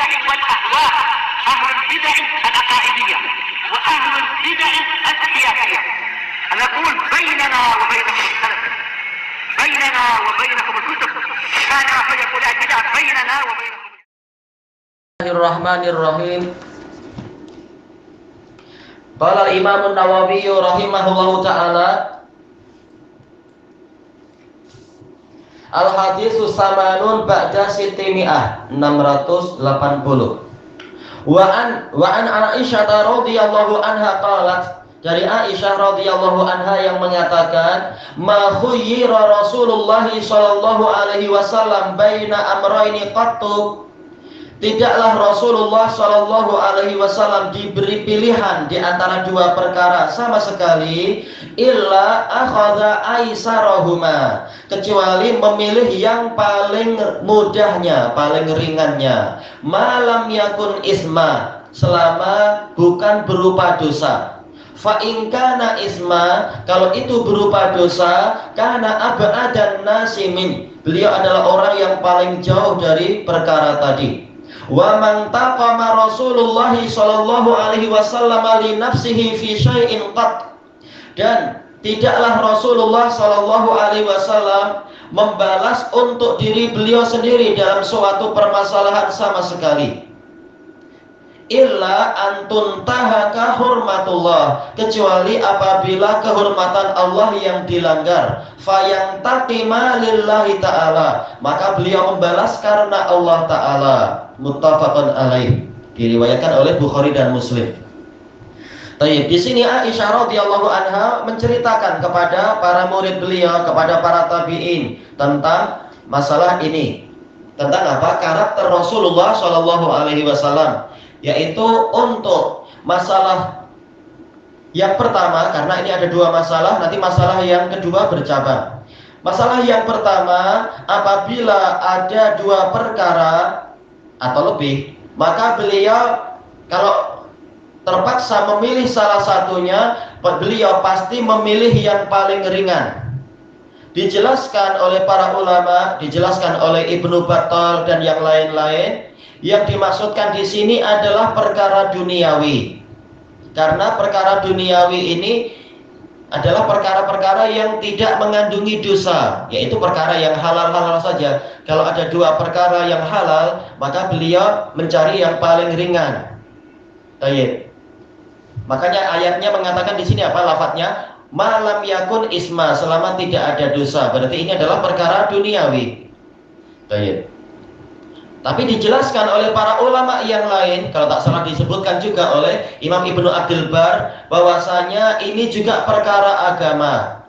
البدع والأهواء، أهل البدع العقائدية وأهل البدع السياسية. نقول بيننا وبينكم السلف، بيننا وبينكم الكتب، كان فيقول البدع بيننا وبينكم. Bismillahirrahmanirrahim. Qala al-Imam an-Nawawi rahimahullahu ta'ala, al-haditsu samanun ba'da sitimi'ah, 680. Wa an Aisyah radhiyallahu anha qalat, dari Aisyah radhiyallahu anha yang mengatakan, ma khuyyira Rasulullah sallallahu alaihi wasallam baina amrayni qattu. Tidaklah Rasulullah Shallallahu Alaihi Wasallam diberi pilihan di antara dua perkara sama sekali, illa akhadha aisarahuma, kecuali memilih yang paling mudahnya, paling ringannya, malam yakun isma, selama bukan berupa dosa. Fa in kana isma, kalau itu berupa dosa, kana ab'adan nasi min, beliau adalah orang yang paling jauh dari perkara tadi. Wa man taqama Rasulullah sallallahu alaihi wasallam li nafsihi fi syai'in qat, dan tidaklah Rasulullah sallallahu alaihi wasallam membalas untuk diri beliau sendiri dalam suatu permasalahan sama sekali, illa antun tahaka hurmatullah, kecuali apabila kehormatan Allah yang dilanggar, fayang taqima lillahi ta'ala, maka beliau membalas karena Allah ta'ala. Muttafaqun alaih, diriwayatkan oleh Bukhari dan Muslim. Baik, di sini Aisyah radhiyallahu anha menceritakan kepada para murid beliau, kepada para tabi'in tentang masalah ini. Tentang apa? Karakter Rasulullah sallallahu alaihi wasallam, yaitu untuk masalah yang pertama, karena ini ada dua masalah, nanti masalah yang kedua bercabang. Masalah yang pertama, apabila ada dua perkara atau lebih, maka beliau kalau terpaksa memilih salah satunya, beliau pasti memilih yang paling ringan. Dijelaskan oleh para ulama, dijelaskan oleh Ibnu Battal dan yang lain-lain, yang dimaksudkan di sini adalah perkara duniawi. Karena perkara duniawi ini adalah perkara-perkara yang tidak mengandungi dosa, yaitu perkara yang halal-halal saja. Kalau ada dua perkara yang halal, maka beliau mencari yang paling ringan. Baik. Makanya ayatnya mengatakan di sini apa lafadznya? Malam yakun isma, selama tidak ada dosa. Berarti ini adalah perkara duniawi. Baik. Tapi dijelaskan oleh para ulama yang lain, kalau tak salah disebutkan juga oleh Imam Ibnu Abdul Bar, bahwasanya ini juga perkara agama.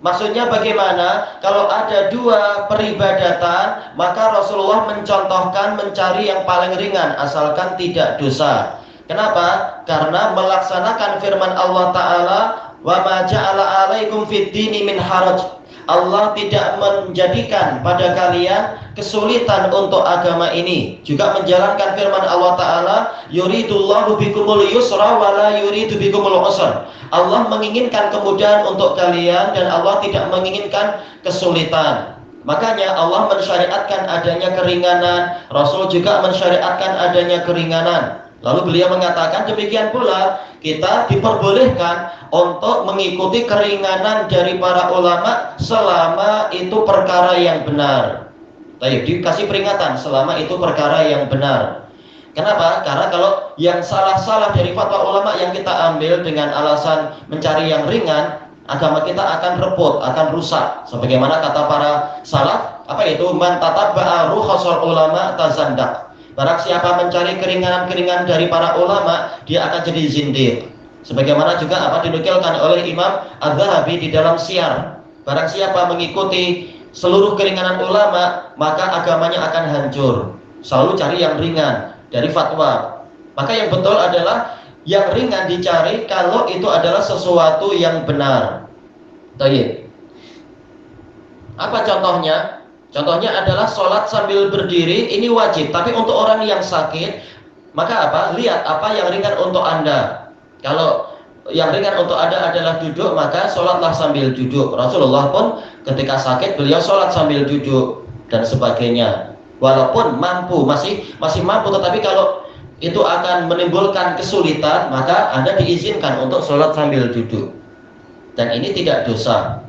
Maksudnya bagaimana? Kalau ada dua peribadatan, maka Rasulullah mencontohkan mencari yang paling ringan, asalkan tidak dosa. Kenapa? Karena melaksanakan firman Allah Ta'ala, wa ma ja'ala alaikum fid dini min haraj. Allah tidak menjadikan pada kalian kesulitan untuk agama ini. Juga menjalankan firman Allah Ta'ala, yuridullahu bikumul yusra wa la yuridu bikumul usra. Allah menginginkan kemudahan untuk kalian dan Allah tidak menginginkan kesulitan. Makanya Allah mensyariatkan adanya keringanan, Rasul juga mensyariatkan adanya keringanan. Lalu beliau mengatakan demikian pula kita diperbolehkan untuk mengikuti keringanan dari para ulama selama itu perkara yang benar. Baik, dikasih peringatan selama itu perkara yang benar. Kenapa? Karena kalau yang salah-salah dari fatwa ulama yang kita ambil dengan alasan mencari yang ringan, agama kita akan repot, akan rusak. Sebagaimana kata para salaf, apa itu? Man tatabba'a rukhsal ulama tazandak. Barang siapa mencari keringanan-keringanan dari para ulama, dia akan jadi zindiq. Sebagaimana juga apa dinukilkan oleh Imam Az-Zahabi di dalam Syiar. Barang siapa mengikuti seluruh keringanan ulama, maka agamanya akan hancur. Selalu cari yang ringan dari fatwa. Maka yang betul adalah yang ringan dicari kalau itu adalah sesuatu yang benar. Baik. Apa contohnya? Contohnya adalah sholat sambil berdiri, ini wajib. Tapi untuk orang yang sakit, maka apa? Lihat apa yang ringan untuk Anda. Kalau yang ringan untuk Anda adalah duduk, maka sholatlah sambil duduk. Rasulullah pun ketika sakit, beliau sholat sambil duduk dan sebagainya. Walaupun mampu, masih mampu, tetapi kalau itu akan menimbulkan kesulitan, maka Anda diizinkan untuk sholat sambil duduk. Dan ini tidak dosa.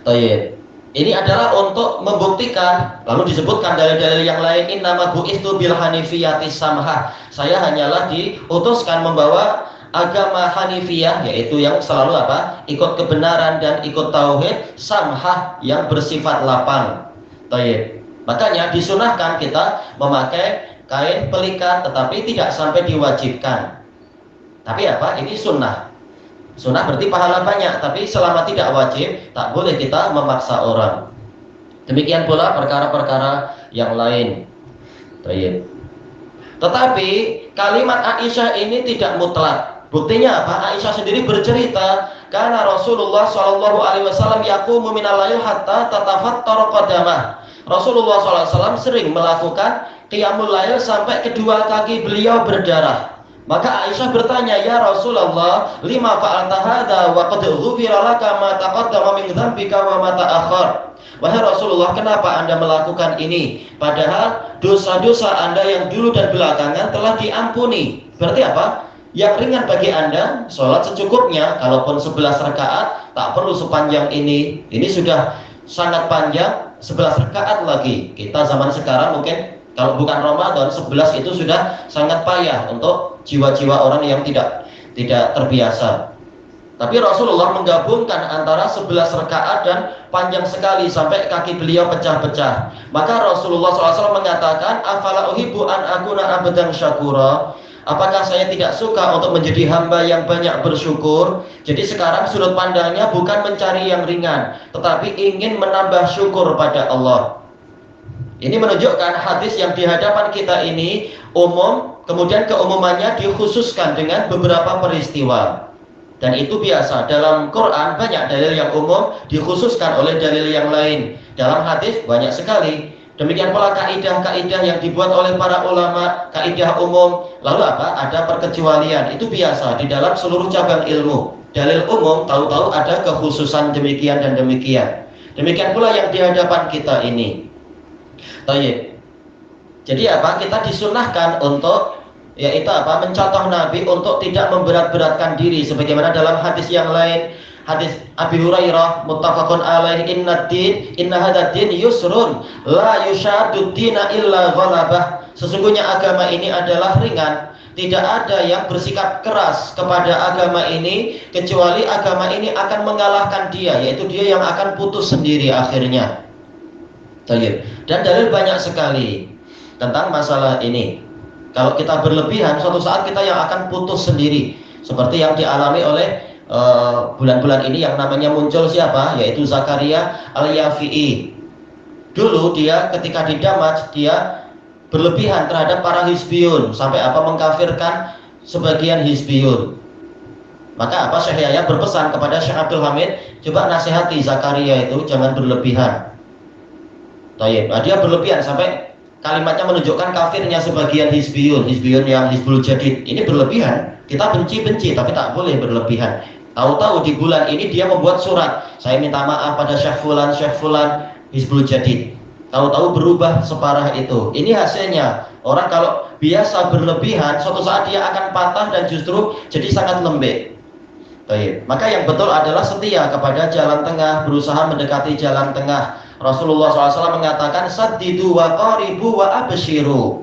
Tayyib. Ini adalah untuk membuktikan, lalu disebutkan dalil-dalil yang lain, innama bu'istu bil hanifiyati samhah. Saya hanyalah diutuskan membawa agama hanifiyah, yaitu yang selalu apa? Ikut kebenaran dan ikut tauhid, samhah yang bersifat lapang. Tayyib. Makanya disunahkan kita memakai kain pelikat, tetapi tidak sampai diwajibkan. Tapi apa? Ini sunnah. Sunnah berarti pahala banyak, tapi selama tidak wajib, tak boleh kita memaksa orang. Demikian pula perkara-perkara yang lain. Baik. Tetapi kalimat Aisyah ini tidak mutlak. Buktinya apa? Aisyah sendiri bercerita, karena Rasulullah SAW yaqumu minal lail hatta tatafattara qadamah. Rasulullah SAW sering melakukan qiyamul lail sampai kedua kaki beliau berdarah. Maka Aisyah bertanya, ya Rasulullah, lima fa'alta hadza wa qad ghufira laka ma taqaddama min dzambika wa ma ta'akhkhar. Wahai Rasulullah, kenapa Anda melakukan ini? Padahal dosa-dosa Anda yang dulu dan belakangan telah diampuni. Berarti apa? Yang ringan bagi Anda, sholat secukupnya. Kalaupun 11 rakaat, tak perlu sepanjang ini. Ini sudah sangat panjang, 11 rakaat lagi. Kita zaman sekarang mungkin kalau bukan Ramadan, 11 itu sudah sangat payah untuk jiwa-jiwa orang yang tidak terbiasa. Tapi Rasulullah menggabungkan antara 11 rakaat dan panjang sekali sampai kaki beliau pecah-pecah. Maka Rasulullah SAW mengatakan, afala uhibbu an akuna abdan syakura. Apakah saya tidak suka untuk menjadi hamba yang banyak bersyukur? Jadi sekarang sudut pandangnya bukan mencari yang ringan, tetapi ingin menambah syukur pada Allah. Ini menunjukkan hadis yang di hadapan kita ini umum, kemudian keumumannya dikhususkan dengan beberapa peristiwa. Dan itu biasa, dalam Quran banyak dalil yang umum dikhususkan oleh dalil yang lain. Dalam hadis banyak sekali. Demikian pula kaidah-kaidah yang dibuat oleh para ulama, kaidah umum. Lalu apa? Ada perkecualian. Itu biasa di dalam seluruh cabang ilmu. Dalil umum tahu-tahu ada kekhususan demikian dan demikian. Demikian pula yang di hadapan kita ini. Tayyib. Jadi apa? Kita disunahkan untuk yaitu apa? Mencontoh Nabi untuk tidak memberat-beratkan diri sebagaimana dalam hadis yang lain, hadis Abi Hurairah muttafaqun alaihi, inna hadzal din yusrun la yushaddu dina illa ghalabah. Sesungguhnya agama ini adalah ringan, tidak ada yang bersikap keras kepada agama ini kecuali agama ini akan mengalahkan dia, yaitu dia yang akan putus sendiri akhirnya. Dan dalil banyak sekali tentang masalah ini. Kalau kita berlebihan, suatu saat kita yang akan putus sendiri, seperti yang dialami oleh bulan-bulan ini yang namanya muncul siapa? Yaitu Zakaria Al-Yafi'i. Dulu dia ketika di Damaj, dia berlebihan terhadap para Hizbiyun, sampai apa? Mengkafirkan sebagian Hizbiyun. Maka apa? Syekh Yahya berpesan kepada Syekh Abdul Hamid, coba nasihati Zakaria itu jangan berlebihan. Nah, dia berlebihan sampai kalimatnya menunjukkan kafirnya sebagian Hizbiyun yang Hizbul Jadid. Ini berlebihan. Kita benci-benci tapi tak boleh berlebihan. Tahu-tahu di bulan ini dia membuat surat, saya minta maaf pada Syekh Fulan Hizbul Jadid. Tahu-tahu berubah separah itu. Ini hasilnya. Orang kalau biasa berlebihan, suatu saat dia akan patah dan justru jadi sangat lembek. Maka yang betul adalah setia kepada jalan tengah, berusaha mendekati jalan tengah. Rasulullah SAW mengatakan saddidu wa qaribu wa abshiru,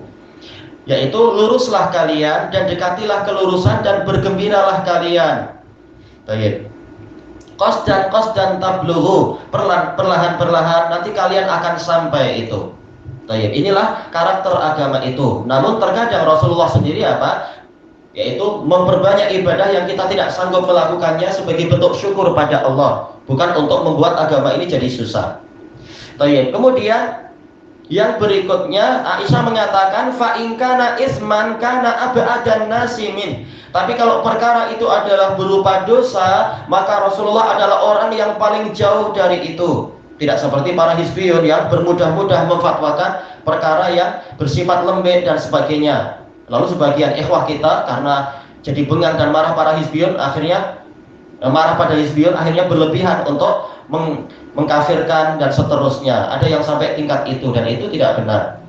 yaitu luruslah kalian dan dekatilah kelurusan dan bergembiralah kalian. Baik. Qasdan tablughu, perlahan-perlahan nanti kalian akan sampai itu. Baik. Inilah karakter agama itu. Namun terkadang Rasulullah sendiri apa? Yaitu memperbanyak ibadah yang kita tidak sanggup melakukannya sebagai bentuk syukur pada Allah, bukan untuk membuat agama ini jadi susah. Baik. Kemudian yang berikutnya Aisyah mengatakan fa in kana isman kana ab'adan nasimin. Tapi kalau perkara itu adalah berupa dosa, maka Rasulullah adalah orang yang paling jauh dari itu. Tidak seperti para Hizbiyun yang bermudah-mudah memfatwakan perkara yang bersifat lembek dan sebagainya. Lalu sebagian ikhwah kita karena jadi bengang dan marah para Hizbiyun, akhirnya berlebihan untuk mengkafirkan dan seterusnya. Ada yang sampai tingkat itu dan itu tidak benar.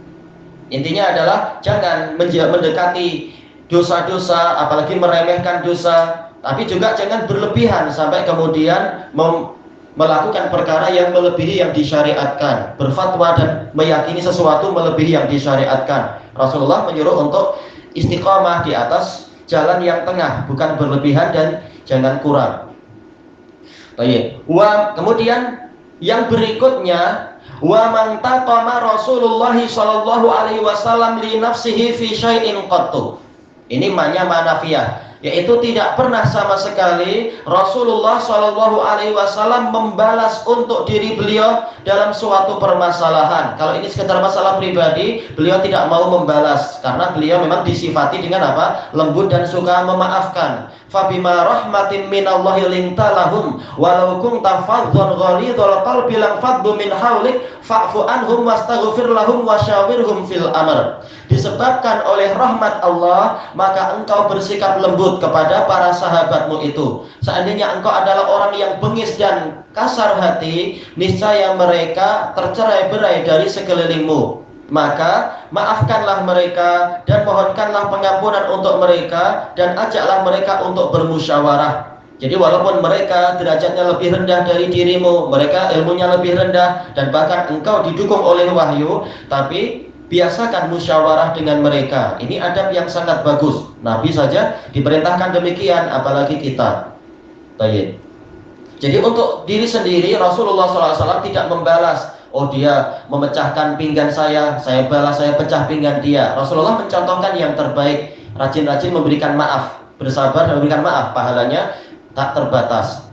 Intinya adalah jangan mendekati dosa-dosa, apalagi meremehkan dosa, tapi juga jangan berlebihan sampai kemudian melakukan perkara yang melebihi yang disyariatkan, berfatwa dan meyakini sesuatu melebihi yang disyariatkan. Rasulullah menyuruh untuk istiqamah di atas jalan yang tengah, bukan berlebihan dan jangan kurang. Baik. Kemudian yang berikutnya, wa man taqama Rasulullah sallallahu alaihi wasallam li nafsihi fi syai'in qattu. Ini manafiyah, yaitu tidak pernah sama sekali Rasulullah sallallahu alaihi wasallam membalas untuk diri beliau dalam suatu permasalahan. Kalau ini sekedar masalah pribadi, beliau tidak mau membalas karena beliau memang disifati dengan apa? Lembut dan suka memaafkan. Fabima rahmatin minallahi linta lahum walau kunta fadhdhan ghalidhal qalbi lam faddu min haulik fa'fu anhum wastaghfir lahum wasyawirhum fil amr. Disebabkan oleh rahmat Allah, maka engkau bersikap lembut kepada para sahabatmu itu. Seandainya engkau adalah orang yang bengis dan kasar hati, niscaya mereka tercerai-berai dari sekelilingmu. Maka maafkanlah mereka dan mohonkanlah pengampunan untuk mereka dan ajaklah mereka untuk bermusyawarah. Jadi walaupun mereka derajatnya lebih rendah dari dirimu, mereka ilmunya lebih rendah dan bahkan engkau didukung oleh wahyu, tapi biasakan musyawarah dengan mereka. Ini adab yang sangat bagus. Nabi saja diperintahkan demikian, apalagi kita. Baik. Jadi untuk diri sendiri Rasulullah SAW tidak membalas. Oh, dia memecahkan pinggan saya balas, saya pecah pinggan dia. Rasulullah mencontohkan yang terbaik, rajin-rajin memberikan maaf, bersabar dan memberikan maaf, pahalanya tak terbatas.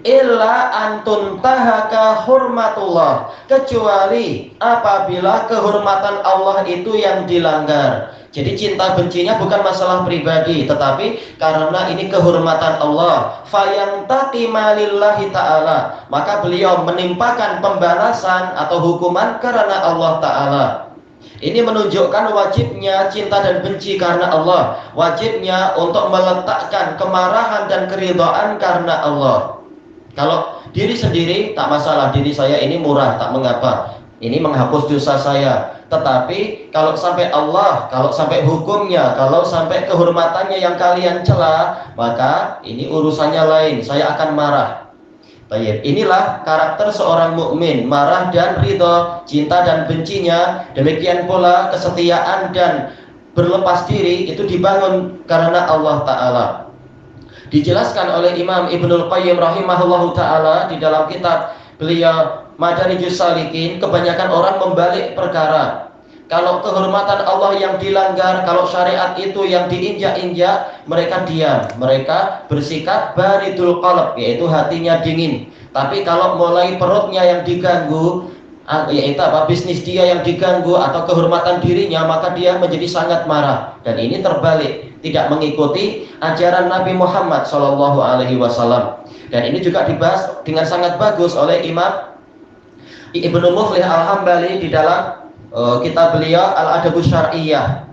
Illa antun tahaka hurmatullah, kecuali apabila kehormatan Allah itu yang dilanggar. Jadi cinta bencinya bukan masalah pribadi, tetapi karena ini kehormatan Allah. Fayantaqima lillahi ta'ala, maka beliau menimpakan pembalasan atau hukuman karena Allah Ta'ala. Ini menunjukkan wajibnya cinta dan benci karena Allah, wajibnya untuk meletakkan kemarahan dan keridhaan karena Allah. Kalau diri sendiri tak masalah, diri saya ini murah, tak mengapa, ini menghapus dosa saya. Tetapi kalau sampai Allah, kalau sampai hukumnya, kalau sampai kehormatannya yang kalian cela, maka ini urusannya lain, saya akan marah. Baik, inilah karakter seorang mukmin, marah dan ridho, cinta dan bencinya. Demikian pula kesetiaan dan berlepas diri itu dibangun karena Allah Ta'ala. Dijelaskan oleh Imam Ibnul Qayyim rahimahullahu ta'ala di dalam kitab beliau Madarijus Salikin, kebanyakan orang membalik perkara. Kalau kehormatan Allah yang dilanggar, kalau syariat itu yang diinjak-injak, mereka diam, mereka bersikap baridul qalb, yaitu hatinya dingin. Tapi kalau mulai perutnya yang diganggu, yaitu bisnis dia yang diganggu atau kehormatan dirinya, maka dia menjadi sangat marah. Dan ini terbalik, tidak mengikuti ajaran Nabi Muhammad SAW. Dan ini juga dibahas dengan sangat bagus oleh Imam Ibnu Muflih Al-Hambali di dalam kitab beliau Al-Adabus Syar'iyyah,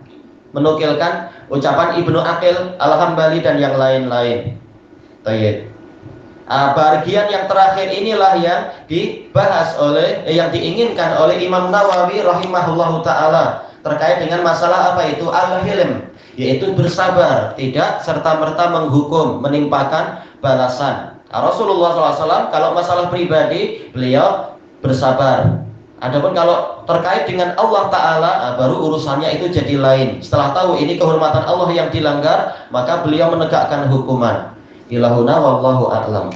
menukilkan ucapan Ibnu Aqil Al-Hambali dan yang lain-lain. Baik. Bagian yang terakhir inilah yang dibahas yang diinginkan oleh Imam Nawawi rahimahullahu ta'ala terkait dengan masalah apa itu al-hilm, yaitu bersabar, tidak serta-merta menghukum, menimpakan balasan. Rasulullah SAW kalau masalah pribadi beliau bersabar. Adapun kalau terkait dengan Allah Ta'ala, baru urusannya itu jadi lain. Setelah tahu ini kehormatan Allah yang dilanggar, maka beliau menegakkan hukuman. Ilahuna wallahu a'lam.